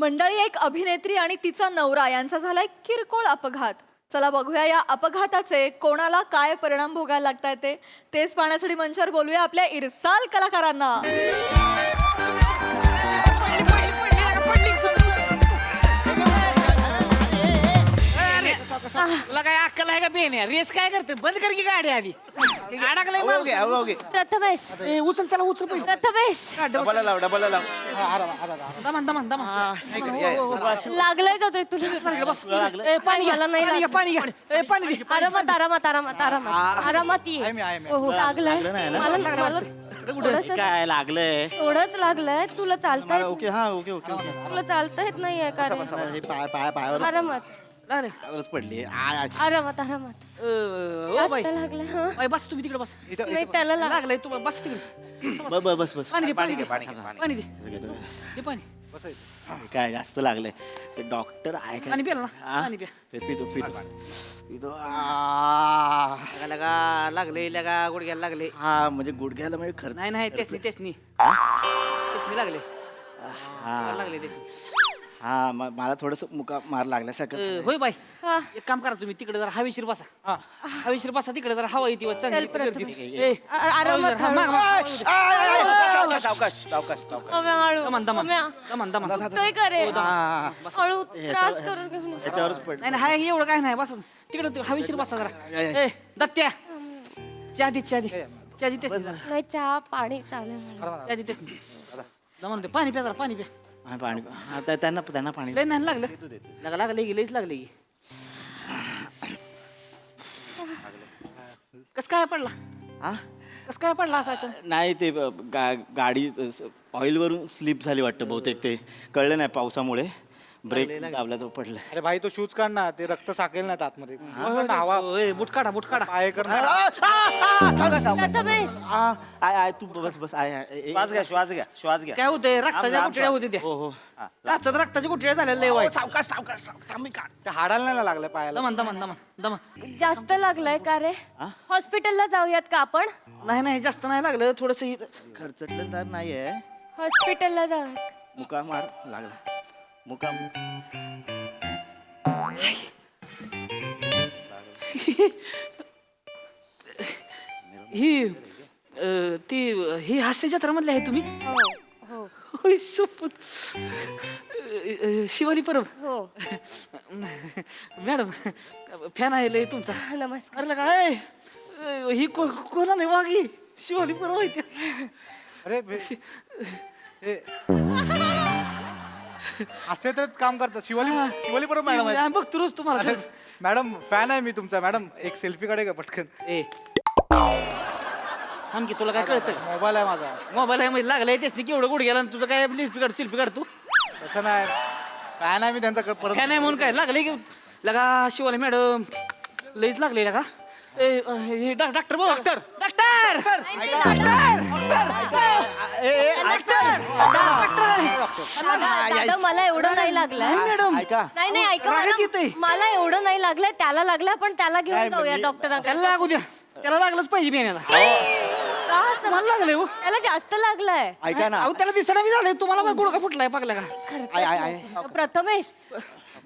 मंडळी, एक अभिनेत्री आणि तिचा नवरा यांचा झालाय किरकोळ अपघात. चला बघूया या अपघाताचे कोणाला काय परिणाम भोगायला लागतायत तेच पाहण्यासाठी मंचावर बोलूया आपल्या इरसाल कलाकारांना. तुला काय अक्कल आहे का बेन रेस काय करते बंद कर की गाडी आधी अडकलंय प्रथमेश उचल त्याला उचल पहिलं. प्रथमेश डबल लाव दमन दमन दमन लागलंय का तरी तुला? ए, पाणी घ्या मला नाही पाणी घ्या पाणी घ्या ए, पाणी घ्या आरामात आरामात आरामात आरामात आरामात ये. लागलंय मला थोडंसं- काय लागलंय थोडंच लागलंय. तुला चालता येत ओके हा ओके ओके ओके तुला चालता येत नाहीये का रे? हे पायावर आरामात पायावरच पडली आरामात आरामात ओ जास्त बाई लागलंय हा. बाई, बस तुम्ही तिकडे बस नाही त्याला लागलंय तुम्हाला बस तिकडे बस बस पाणी दे पाणी दे पाणी पाणी दे दे पाणी काय जास्त लागलंय ते डॉक्टर आहे का पाणी प्याला ना हा? पाणी प्या पितो पितो पितो लगा लागले लगा गुडघ्याला लागले हा म्हणजे गुडघ्याला म्हणजे खर्च नाही नाही तेच नाही तेच लागले हा लागले तेच हा मला थोडस मुका मार लागल्यासारखं होय बाई हा. एक काम करा तुम्ही तिकडे जरा हवेशीर बसा हवेशीर बसा तिकडे जरा हवा येते चल, प्रथमेश. आरामात सावकाश सावकाश दमन दमन दमन दमन काय करे हा हळू त्रास करून घेऊ नको. त्याच्यावरच पड नाही नाही हाय एवढं काय नाही बस तिकडे हवेशीर बसा जरा ए दत्त्या चहा दे चहा दे चहा दे तेच नाही नाही चहा पाणी चालेल मला. चहा दे तेच नाही दमन दे पाणी प्या जरा पाणी प्या हा, पाणी हा, त्यांना पाणी लय नाही लागलं लगा लागले की लईच लागले की कस काय पडला हा कस काय पडला असा अचानक? नाही ते गाडी ऑइल वरून स्लिप झाली वाटतं बहुतेक ते कळलं नाही पावसामुळे ब्रेक दाबला तो पडला अरे भाई तो शूज काढ ना ते रक्त साकेल ना आतमध्ये हवा ओय, बुट काढा पाय कर ना. प्रथमेश तू बस बस श्वास घ्या काय होतंय रक्ताच्या गुठळ्या होते त्या हो हो काचात रक्ताच्या गुठळ्या झाल्या लय वाईट सावकाश ते हाडाला नाही लागलं पायाला. दमन दमन दमन दमन जास्त लागलंय का रे? हॉस्पिटलला जाऊयात का आपण? नाही नाही जास्त नाही लागलं थोडस खर्चटलं तर नाहीये हॉस्पिटलला जाऊयात. मुका मार लागला मुका ही ती ही हास्य जत्रामधली आहे तुम्ही हो हो होय, शपथ. शिवाली परब हो मॅडम फॅन आहे लय तुमचा नमस्कार. अरे काय ही कोणाला वागी शिवाली परब आहे त्या. अरे असे तर काम करतात शिवाली बरोबर मॅडम आहे. आम्ही बघतो रोज तुम्हाला अरे, मॅडम फॅन आहे मी तुमचा. मॅडम एक सेल्फी काढे का पटकन? ए थांब की तुला काय कळतं मोबाईल आहे माझा. मोबाईल आहे म्हणजे लागलाय तेच नाही केवढं गुड गेला आणि तुझं काय शिल्पी काढ तू तसं नाही फॅन आहे मी त्यांचा परत. काय नाही म्हणून काय लागले की लगा शिवाली मॅडम लईच लागले लगा हे डॉक्टर बोल डॉक्टर दादा मला एवढं नाही लागलंय. मॅडम ऐका नाही नाही ऐका रागात मला- येतंय. मला एवढं नाही लागलंय. त्याला लागलंय पण त्याला घेऊन जाऊया डॉक्टरांकडे. त्याला लागू द्या त्याला लागलंच पाहिजे बियाण्याला का असं? मला लागले हो त्याला जास्त लागलंय. ऐका ना अहो त्याला दिसायला मी झालंय तुम्हाला मग गुडघा फुटलाय पाकला का प्रथमेश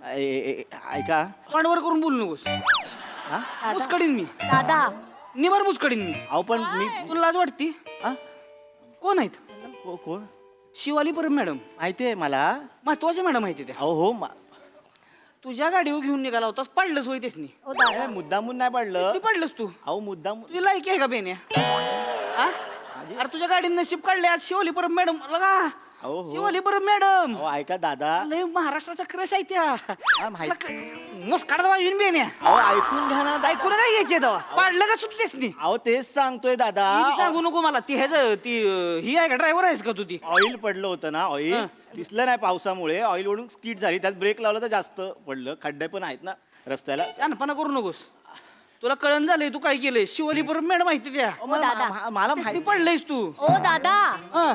ऐका पांडवर करून बोलू नकोस दादा मुचकडीन मी दादा निवार मुचकडीन मी अहो पण मी तुला लाज वाटती हा? कोण आहेत कोण शिवाली परब मॅडम माहितीये मला महत्वाच्या मॅडम माहिती त्या अहो हो तुझ्या गाडीवर घेऊन निघाला होतास पडलंच होय तेच ओ दादा मुद्दामून नाही पडलं पडलंस तू अहो मुद्दाम तुझी लायकी आहे का बेन्या हा? अरे तुझ्या गाडीनं नशीब काढले आज शिवाली परब मॅडम लगा अहो हो. शिवाली परब मॅडम अहो ऐका दादा लय महाराष्ट्राचा क्रश आहे त्या माहिती मस्त काढता येऊन बेन्या अहो ऐकून घ्या ना ऐकून काय घ्यायचे तेव्हा पाडलं का सुटतेस नी अहो तेच सांगतोय दादा ती सांगू नको मला ती ह्याच ती ही आहे का ड्रायव्हर आहेस का तू ती ऑइल पडलं होतं ना ऑइल हा. दिसलं नाही पावसामुळे ऑइल ओढून स्कीट झाली त्यात ब्रेक लावला तर जास्त पडलं खड्डे पण आहेत ना रस्त्याला शहाणपणा करू नकोस तुला कळण झालंय तू काय केलंय शिवाली परब मॅडम माहिती त्या दादा. मला ती माहिती पडलंयस तू ओ दादा हा.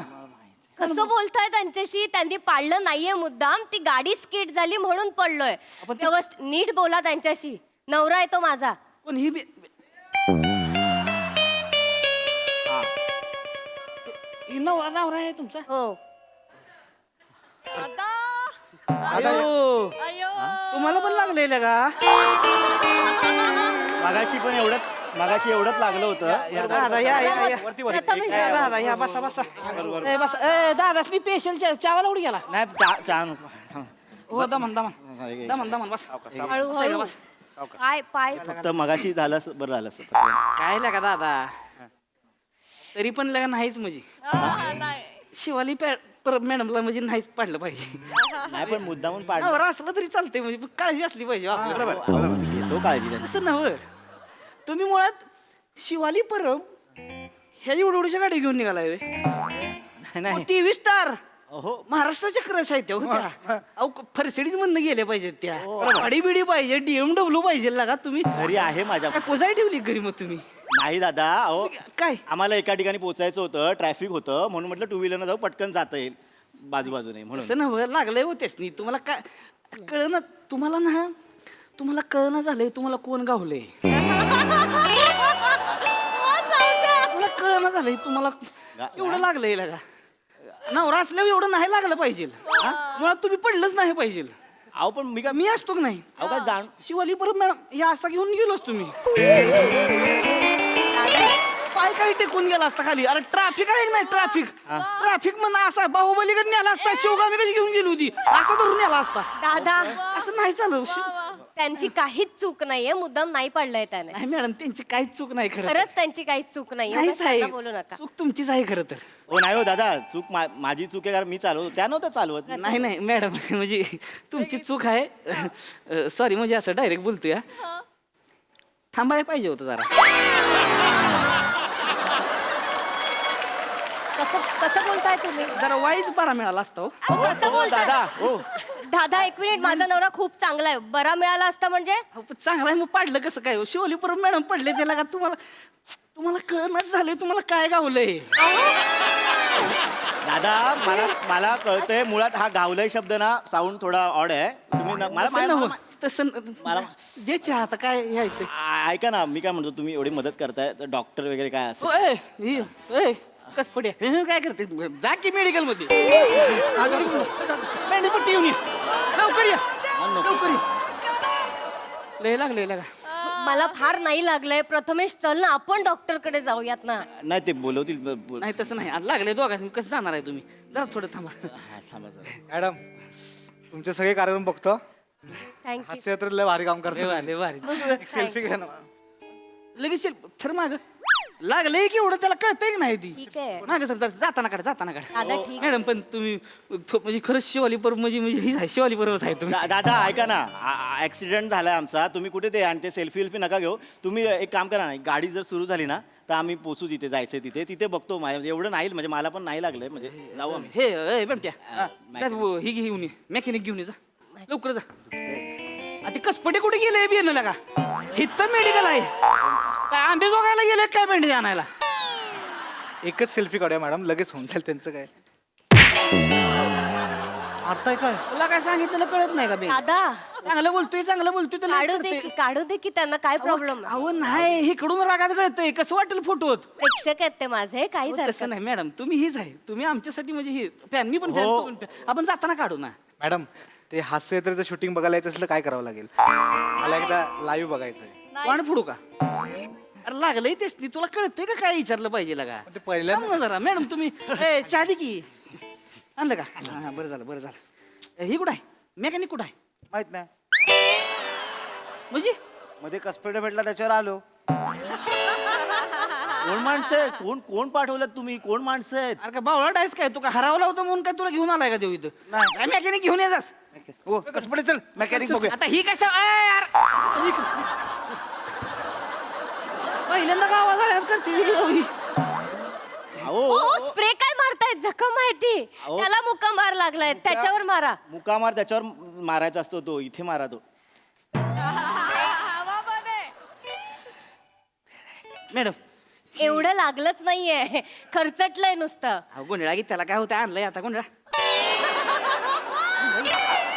कसं बोलताय त्यांच्याशी? त्यांनी पाडलं नाहीये मुद्दाम. ती गाडी स्किड झाली म्हणून पडलोय. आपण ते- व्यवस्थित नीट बोला त्यांच्याशी. नवरा आहे तो माझा. पण ही ही नवरा आहे तुमचा हो अयो, तुम्हाला पण लागलेलं का मगाशी एवढंच लागलं होतं. दादा या या या प्रथमेश, ए, दादा या बसा बसा ए बस ए दादा मी पेशल चावाला उडी गेला नाही चहा नको. हो दमन दमन दमन दमन बस हळूहळू पाय पाय फक्त मगाशी झालं बरं झालं असतं. काय लागा दादा तरी पण लगा नाहीच म्हणजे शिवाली मॅडमला म्हणजे नाहीच पाडलं पाहिजे नाही पण मुद्दामून पाडलं. नवरा असलं तरी चालतंय म्हणजे पण काळजी असली पाहिजे आपल्याला. घेतो काळजी त्यांची. असं नव्ह तुम्ही मुळात शिवाली परब ह्या एवढ्या गाडी घेऊन निघालाय नाही टीव्ही स्टार हो महाराष्ट्राच्या क्रश आहेत त्या हो त्या. अहो फरसडीच म्हणणं गेल्या पाहिजेत त्या गाडी बिडी पाहिजे डीएमडब्ल्यू पाहिजे लागा तुम्ही घरी आहे माझ्या. काय पोचाय ठेवली घरी मग तुम्ही नाही दादा अहो काय आम्हाला एका ठिकाणी पोचायचं होतं ट्रॅफिक होतं म्हणून म्हटलं टू व्हीलरनं जाऊ पटकन जाता येईल बाजूबाजूने म्हणून. असं नव्ह लागलंय होतेच नाही तुम्हाला काय कळना तुम्हाला कळना झालंय तुम्हाला कोण गावलंय तुम्हाला कळना झालंय तुम्हाला एवढं लागलंय लागा नवरा असल्यावर एवढं नाही लागलं पाहिजे हा? मुळात तुम्ही पडलंच नाही पाहिजे अहो पण मी काय मी असतो की नाही अहो काय जाण शिवाली परत मॅडम हे असा घेऊन गेलोच तुम्ही पाय काही टेकून गेला असता खाली अरे ट्रॅफिक आहे नाही ट्रॅफिक म्हणून असा बाहुबलीकडे नेला असता शिवगामी कशी घेऊन गेली होती असा धरून नेला असता दादा असं नाही चालू त्यांची काहीच चूक नाहीये मुद्दाम नाही पाडलंय त्याने नाही मॅडम त्यांची काहीच चूक नाही खरं खरंच त्यांची काहीच चूक नाहीये नाहीच उगाच त्यांना आहे बोलू नका चूक तुमचीच आहे खरं तर हो नाही हो दादा चूक माझी चूक आहे कारण मी चालवतो त्या नव्हतं चालवत. नाही मॅडम म्हणजे तुमची चूक आहे सॉरी म्हणजे असं डायरेक्ट बोलतोय हा. थांबायला पाहिजे होतं जरा कसं बोलताय तुम्ही जरा वाईच बरा मिळाला असता हो. हो, कसं बोलताय दादा हो दादा एक मिनिट माझा नवरा खूप चांगला आहे बरा मिळाला असता म्हणजे अहो, पण चांगला आहे मग पाडलं कसं काय हो? शिवली परत मॅडम पडले त्याला का तुम्हाला कळणच झालंय तुम्हाला काय गावलंय दादा मला कळतंय मुळात हा गावलय शब्द ना साऊंड थोडा ऑड आहे तुम्ही मला तसं नव्ह. मला- तसं मला- जे चहा आता काय हे ऐकतंय. ऐका ना मी काय म्हणतो तुम्ही एवढी मदत करताय तर डॉक्टर वगैरे काय असं ओय कस पडे काय करते जा की मेडिकल मध्ये मेंढीपट्टी येऊन ये लवकर ये लवकर ये लय लागा मला फार नाही लागलंय प्रथमेश चल ना आपण डॉक्टर कडे जाऊयात ना नाही ते बोलवतील नाही तसं नाही आज लागले दोघांनी कसं जाणार आहे तुम्ही जरा थोडं थांबा थांबा जरा. मॅडम तुमचे सगळे कार्यक्रम बघतो थँक्यू हास्य तर लय भारी काम लय करतो भारी, लय भारी एक सेल्फी घ्या ना लगेच थर माग लागलंय की एवढं त्याला कळतंय की नाही ती ठीक आहे माग सर जाताना काढ दादा ठीक मॅडम पण तुम्ही म्हणजे खरंच शिवाली पर्व म्हणजे हीच आहे शिवाली पर्वच आहे तुम्ही दादा ऐका ना ऍक्सिडेंट झालाय आमचा तुम्ही कुठे ते आणि ते सेल्फी नका घेऊ तुम्ही एक काम करा ना गाडी जर सुरू झाली ना तर आम्ही पोचू जिथे जायचंय तिथे बघतो एवढं नाही म्हणजे मला पण नाही लागलंय म्हणजे जाऊ आम्ही हे बेमट्या ही घेऊन ये मेकॅनिक घेऊन ये जा लवकर जा ते कसपटे कुठे गेले बियाणं लागा इथं मेडिकल आहे काय आंबे जोगायला गेले काय भेंडी आणायला एकच सेल्फी काढूया मॅडम लगेच होऊन जाईल त्यांचं काय मारताय काय तुला काय सांगितलं कळत नाही का बे दादा चांगलं बोलतोय तर काढू दे की त्यांना काय प्रॉब्लेम अहो नाही इकडून रागात कळतंय कसं वाटेल फोटोत प्रेक्षक आहेत ते माझे काहीच तसं हरकत नाही मॅडम तुम्ही हीच आहे तुम्ही आमच्यासाठी म्हणजे ही फॅन मी पण fan, हो. तू पण fan. आपण जाताना काढू ना मॅडम ते हास्य जत्रेचं शूटिंग बघायला यायचं असलं काय करावं लागेल मला एकदा लाईव्ह बघायचंय वाण फोडू का अरे लागलंय तेच नाही तुला कळतंय का काय विचारलं पाहिजे का ते पहिल्यांदा जरा मॅडम तुम्ही ए, चहा दे की आणलं का हा, बरं झालं ही कुठं आहे मेकॅनिक कुठं आहे माहित नाही म्हणजे मध्ये कसपेटे भेटला त्याच्यावर आलो कोण माणसं आहेत कोण पाठवलं तुम्ही कोण माणसं आहेत अरे का बावळा डायस काय तू का हरावला होता म्हणून काय तुला घेऊन आलाय का देऊ इथं नाही मेकॅनिक घेऊन येतात हो कसपटे चल मेकॅनिक बघूया आता ही कसं ए, यार पहिल्यांदा गावात आल्यास करते ही. अहो स्प्रे काय मारतायत जखम माहिती अहो. त्याला मुक्का मार लागलाय त्याच्यावर मारा मुका मार त्याच्यावर मारायचा असतो तो इथे मारा तो मॅडम एवढं लागलंच नाहीये खर्चटलंय नुसतं अहो गोंधळा की त्याला काय होतं आणलंय आता गोंधळा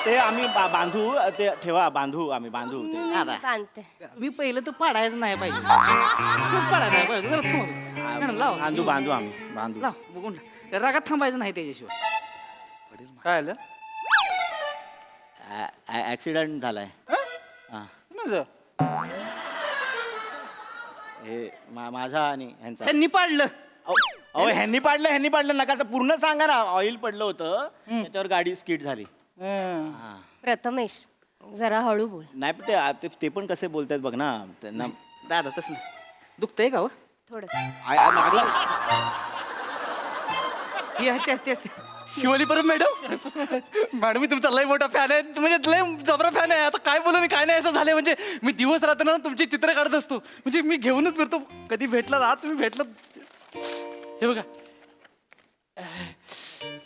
ते आम्ही बांधू ते ठेवा बांधू आम्ही बांधू ते मी बांधते तुम्ही पहिलं तर पाडायचं नाही पाहिजे खूप पाडायचं नाही पाहिजे जरा थांबा. मॅडम लाव बांधू आम्ही बांधू लाव बघून रागात थांबायचं नाही त्याच्याशिवाय काय आलं ऍक्सिडेंट झालाय हा कुणाचं? हे माझा आणि ह्यांचा त्यांनी पाडलं. अहो ह्यांनी पाडलं नका असं पूर्ण सांगा ना. ऑइल पडलं होतं त्याच्यावर गाडी स्किड झाली. हं. हा. प्रथमेश जरा हळू बोल. नाही पण ते पण कसे बोलतात बघ ना त्यांना. दादा तसं नाही. दुखतंय का हो? थोडं मागला हे आहे, ते शिवली परत मॅडम मी तुमचा लय मोठा फॅन आहे, म्हणजे लय जबरा फॅन आहे. आता काय बोलू आणि काय नाही असं झालंय. म्हणजे मी दिवस रात्र ना तुमची चित्र काढत असतो. म्हणजे मी घेऊनच फिरतो. कधी भेटला आज तुम्ही भेटला. हे बघा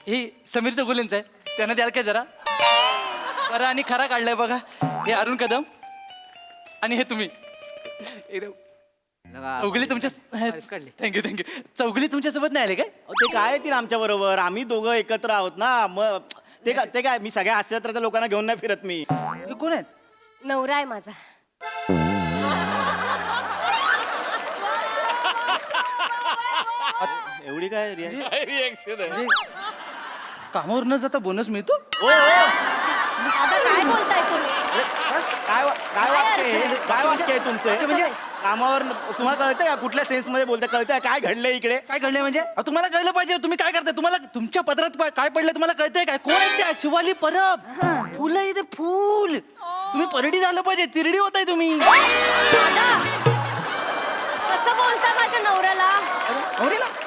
हे समीर चौगुलेंचं आहे, त्यांना द्याल काय जरा. बरं आणि खरा काढलाय बघा. हे अरुण कदम आणि हे तुम्ही. चौगुले तुमच्या थँक्यू चौगुले तुमच्या सोबत नाही आले काय? ते काय येतील आमच्या बरोबर. आम्ही दोघं एकत्र आहोत ना. मग ते काय मी सगळ्या हास्यत्राच्या लोकांना घेऊन नाही फिरत मी. हे कोण आहेत? नवरा आहे माझा. एवढी काय रिॲक्शन? कामावर न जाता बोनस मिळतो? आता काय बोलताय तुम्ही? काय वाक्य आहे तुमचं? म्हणजे कामावर तुम्हाला कळतंय का कुठल्या सेन्स मध्ये बोलताय? कळतंय काय घडलंय इकडे? काय घडलंय म्हणजे? तुम्हाला कळलं पाहिजे. तुम्ही काय करताय? तुम्हाला तुमच्या पदरात काय पडलं तुम्हाला कळतंय काय? कोण आहे त्या? शिवाली परब. फुलं इथे फुल. तुम्ही परडी झालं पाहिजे. तिरडी होताय तुम्ही. दादा कसं बोलता माझ्या नवऱ्याला?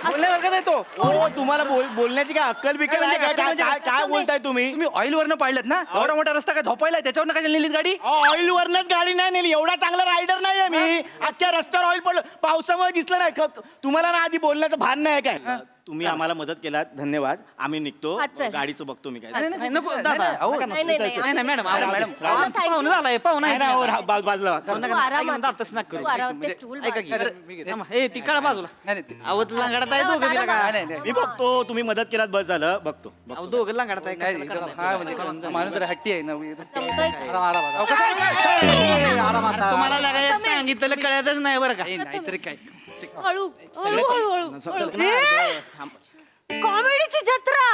बोलण्यासारखं आहे तो. हो तुम्हाला बोलण्याची काय अक्कल बिक्कल आहे का? काय बोलताय तुम्ही? तुम्ही ऑइल वरनं पाडलं ना. एवढा मोठा रस्ता काय झोपायला त्याच्यावर काय नेलीत गाडी? ऑइल वरनच गाडी नाही नेली. एवढा चांगला रायडर नाहीये मी. अख्ख्या रस्त्यावर ऑइल पडलं. पावसामुळे दिसलं नाही. तुम्हाला ना आधी बोलण्याचं भान नाही काय? तुम्ही आम्हाला मदत केलात धन्यवाद. आम्ही निघतो. हा, चल. गाडीचं बघतो मी काय. नाही, नको दादा. नाही, नाही, नाही नाही मॅडम राहू दे. Madam thank you. पाहुणा झालाय पाहुणा नाही ना, हो, बाजूला तू आरामात. तू आरामात ते स्टूल बाजूला. हे ती काढा बाजूला. आवत लांगडत आहे दोघं बिला काय? मी बघतो. तुम्ही मदत केलात बस झालं. बघतो. अहो दोघं लांगडत आहे काय? हा म्हणजे माणूस जरा हट्टी आहे ना. जमतंय का? तुम्हाला लागायला सांगितलं कळतच नाही बरं का? नाहीतरी काय. हळू हळू हळू हळू. कॉमेडीची जत्रा.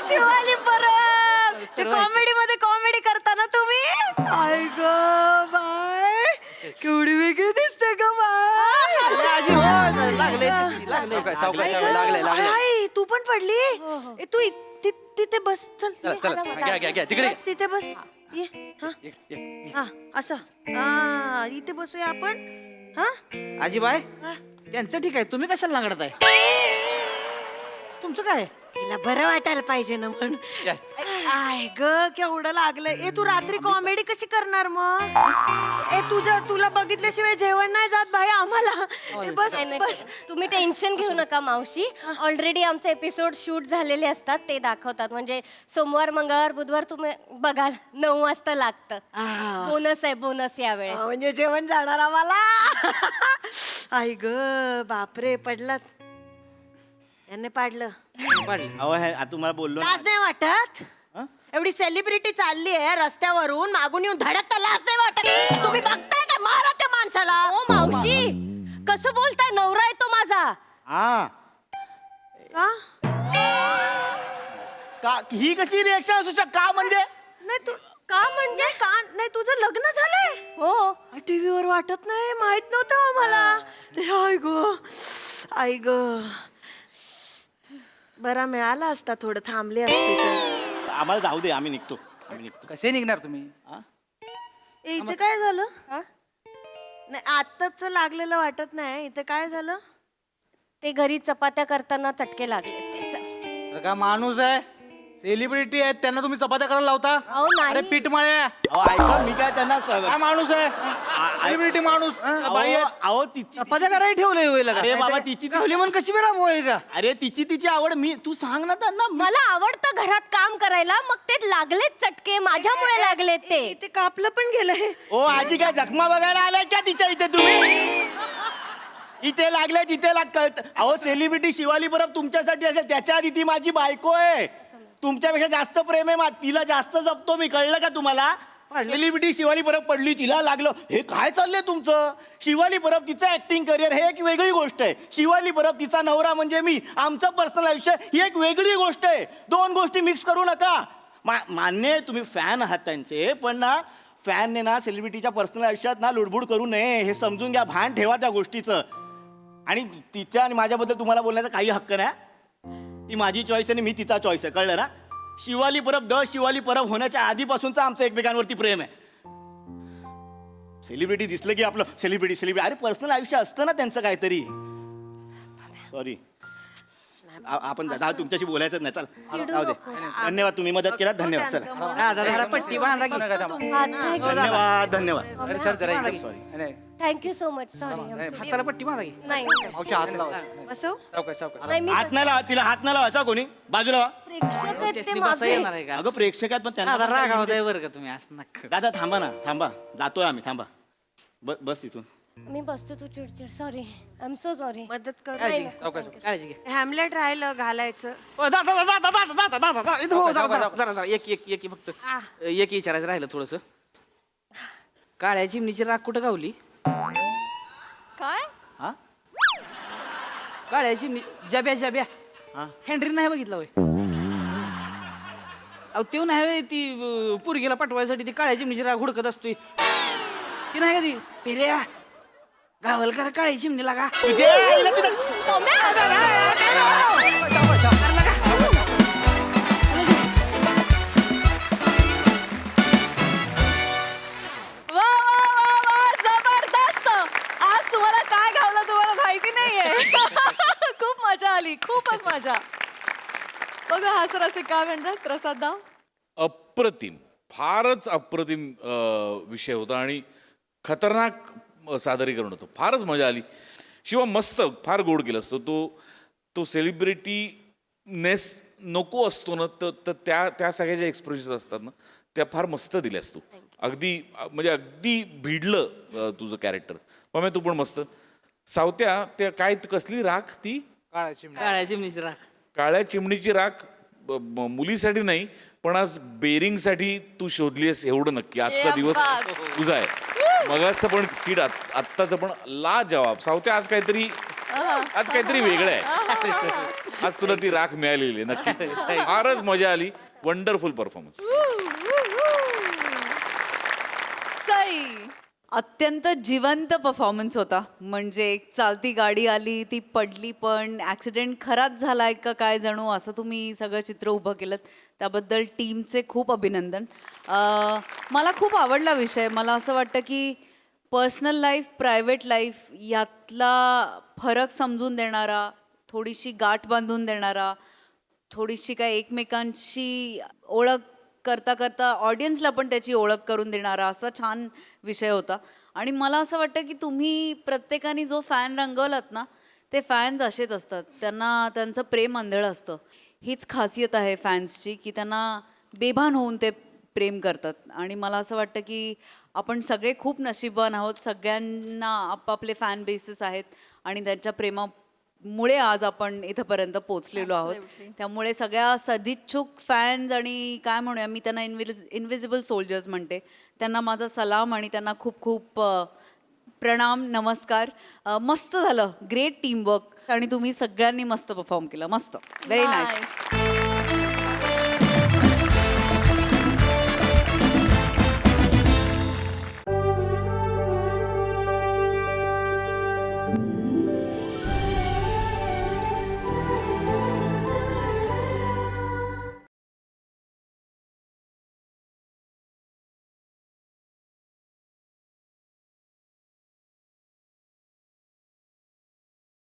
शिवाली परब. ते कॉमेडी मध्ये कॉमेडी करताना तुम्ही. आय ग बाय केवढी वेगळी दिसते ग बाय. आई तू पण पडली. ए, तू तिथे बस. चल घ्या तिकडे. बस तिथे बस. ये हा असं. हा इथे बसूया आपण. हा आजीबाई त्यांचं ठीक आहे. तुम्ही कशाला लांगडत आहे? तुमचं काय? तिला बरं वाटायला पाहिजे ना म्हणून. आय ग केवढं लागलंय. ए तू रात्री कॉमेडी कशी करणार मग? ए तुला बघितल्याशिवाय जेवण नाही जात भाई आम्हाला. ए, बस नाही, नाही, बस. तुम्ही टेन्शन घेऊ नका मावशी. ऑलरेडी आमचे एपिसोड शूट झालेले असतात. ते दाखवतात. म्हणजे सोमवार मंगळवार बुधवार तुम्ही बघाल 9 वाजता लागतं. बोनस आहे बोनस यावेळेस. म्हणजे जेवण जाणार आम्हाला. आई ग बापरे पडलात. यांनी पाडलं. अहो तुम्हाला बोललो ना. लाज नाही वाटत? एवढी सेलिब्रिटी चालली आहे रस्त्यावरून मागून येऊन धडकता लाज नाही वाटत? तुम्ही बघताय का? मारा त्या माणसाला. ओ मावशी कसं बोलताय? नवरा आहे तो माझा. हा का ही कशी रिएक्शन असू शकत? का म्हणजे? नाही तू का म्हणजे? का नाही तुझं लग्न झालंय? हो टीव्हीवर वाटत नाही. माहित नव्हतं आम्हाला. आई ग आई ग बरा मिळाला असता. थोडं थांबले असते तर. आम्हाला जाऊ दे. आम्ही निघतो. कसे निघणार तुम्ही? ए, इथे काय झालं? हा? नाही आत्ताच लागलेलं वाटत नाही. इथे काय झालं? ते घरी चपात्या करताना चटके लागले त्याच. का माणूस आहे सेलिब्रिटी आहेत त्यांना तुम्ही चपात्या करायला लावता? अहो नाही. अरे पीठ माळे अहो ऐका मी काय त्यांना काय माणूस आहे सेलिब्रिटी माणूस बाई आहे. अहो तिची चपात्या करायला ठेवलंय होईल अरे बाबा तिची ठेवली म्हणून कशी बेरा होय का? अरे तिची आवड. मी तू सांग ना त्यांना. मला आवडतं घरात काम करायला. मग ते लागलेत चटके माझ्यामुळे लागलेत ते. इथे कापलं पण गेलंय. ओ आजी काय जखमा बघायला आलाय का तिच्या इथे तुम्ही? इथे लागले तिथे कळत. अहो सेलिब्रिटी शिवाली परब तुमच्यासाठी असेल. त्याच्या आधी ती माझी बायको आहे. तुमच्यापेक्षा जास्त प्रेम आहे. तिला जास्त जपतो मी. कळलं का तुम्हाला? सेलिब्रिटी शिवाली परब पडली तिला लागलं. हे काय चाललंय तुमचं? शिवाली परब तिचं ऍक्टिंग करिअर हे एक वेगळी गोष्ट आहे. शिवाली परब तिचा नवरा म्हणजे मी. आमचं पर्सनल आयुष्य ही एक वेगळी गोष्ट आहे. दोन गोष्टी मिक्स करू नका. मान्य आहे तुम्ही फॅन आहात त्यांचे, पण ना फॅनने ना सेलिब्रिटीच्या पर्सनल आयुष्यात ना लुडबुड करू नये हे समजून घ्या, भान ठेवा त्या गोष्टीचं. आणि तिच्या आणि माझ्याबद्दल तुम्हाला बोलण्याचा काही हक्क नाही. ती माझी चॉईस आहे आणि मी तिचा चॉईस आहे, कळलं ना? शिवाली परब शिवाली परब होण्याच्या आधीपासूनचं आमचं एकमेकांवरती प्रेम आहे. सेलिब्रिटी दिसलं की आपलं सेलिब्रिटी अरे पर्सनल आयुष्य असतं ना त्यांचं काहीतरी. सॉरी आपण तुमच्याशी बोलायचं नाही. चल चिडू जाऊ दे. नकोस. धन्यवाद, तुम्ही मदत केलात. धन्यवाद. चला पट्टी बांधा की. धन्यवाद धन्यवाद. अरे सर जरा Sorry. नाही थँक्यू सो मच. सॉरी. हाताला पट्टी बांधा की. नाही मावशी हात लावा. सावकाश सावकाश. नाही, मी हात नाही लावा, तिला हात नाही लावायचा कोणी, बाजूला वा. प्रेक्षक आहेत ते त्यासनी बसा माझे. येणार आहे का? अगं प्रेक्षकात पण त्यांना दादा पण काही रागावताय बरं का तुम्ही असं नका. दादा थांबा ना, थांबा, जातोय आम्ही, थांबा. बस तिथून. मी बसतो, तू चिडचिड. Sorry, I am so sorry. मदत करू काळजी घ्या. हॅमलेट राहिलं घालायचं. इथं हो, जरा एक फक्त एक विचारायचं राहिलं थोडस. काळ्या चिमणीची राख कुठं गावली? काय हा काळ्या चिमणी जब्या हा हेनरी नाही बघितला होय? अहो ते नाही होय, ती पोरगीला पाठवायसाठी ती काळ्या चिमणीची राख हुडकत असतोय. ती नाही का ती पेऱ्या गावल का काळ्या चिमणीला का? वा वा वा वा जबरदस्त. आज तुम्हाला काय घावलं तुम्हाला माहिती नाहीये. खूप मजा आली, खूपच मजा. बघा हा सर असे काय म्हणतात प्रसाद दाव. अप्रतिम, फारच अप्रतिम विषय होता आणि खतरनाक सादरीकरण होतं. फारच मजा आली. शिवा मस्त, फार गोड केलं असतं. तो सेलिब्रिटीनेस नको असतो ना, तर त्या सगळ्या ज्या एक्सप्रेशन असतात ना त्या फार मस्त दिल्या असतो. अगदी म्हणजे अगदी भिडलं तुझं कॅरेक्टर. पण तू पण मस्त. सावत्या त्या काय कसली राख ती? काळ्या चिमणी. काळ्या चिमणीची राख. काळ्या चिमणीची राख मुलीसाठी नाही पण आज बेरिंगसाठी तू शोधलीस एवढं नक्की. आजचा दिवस बात. तुझा आहे. मगाचं पण स्किट आत्ताचं पण ला जवाब. सावत्या आज काहीतरी वेगळं आहे. आज तुला ती राख मिळालेली आहे नक्की. फारच मजा आली. Wonderful performance. सई. अत्यंत जिवंत परफॉर्मन्स होता. म्हणजे एक चालती गाडी आली, ती पडली, पण ॲक्सिडेंट खराच झालाय का काय जणू असं तुम्ही सगळं चित्र उभं केलं. त्याबद्दल टीमचे खूप अभिनंदन. मला खूप आवडला विषय. मला असं वाटतं की पर्सनल लाईफ, प्रायव्हेट लाईफ यातला फरक समजून देणारा, थोडीशी गाठ बांधून देणारा, थोडीशी काय एकमेकांशी ओळख करता करता ऑडियन्सला पण त्याची ओळख करून देणारा असा छान विषय होता. आणि मला असं वाटतं की तुम्ही प्रत्येकाने जो फॅन रंगवलात ना, ते फॅन्स असेच असतात. त्यांना त्यांचं प्रेम आंधळं असतं. हीच खासियत आहे फॅन्सची की त्यांना बेभान होऊन ते प्रेम करतात. आणि मला असं वाटतं की आपण सगळे खूप नशीबवान आहोत. सगळ्यांना आपापले फॅन बेसेस आहेत आणि त्यांच्या प्रेमामुळे आज आपण इथंपर्यंत पोचलेलो आहोत. त्यामुळे सगळ्या सदिच्छुक फॅन्स आणि काय म्हणूया, मी त्यांना इनविजिबल सोल्जर्स म्हणते, त्यांना माझा सलाम आणि त्यांना खूप खूप प्रणाम, नमस्कार. मस्त झालं, ग्रेट टीमवर्क आणि तुम्ही सगळ्यांनी मस्त परफॉर्म केलं. मस्त, व्हेरी नाईस.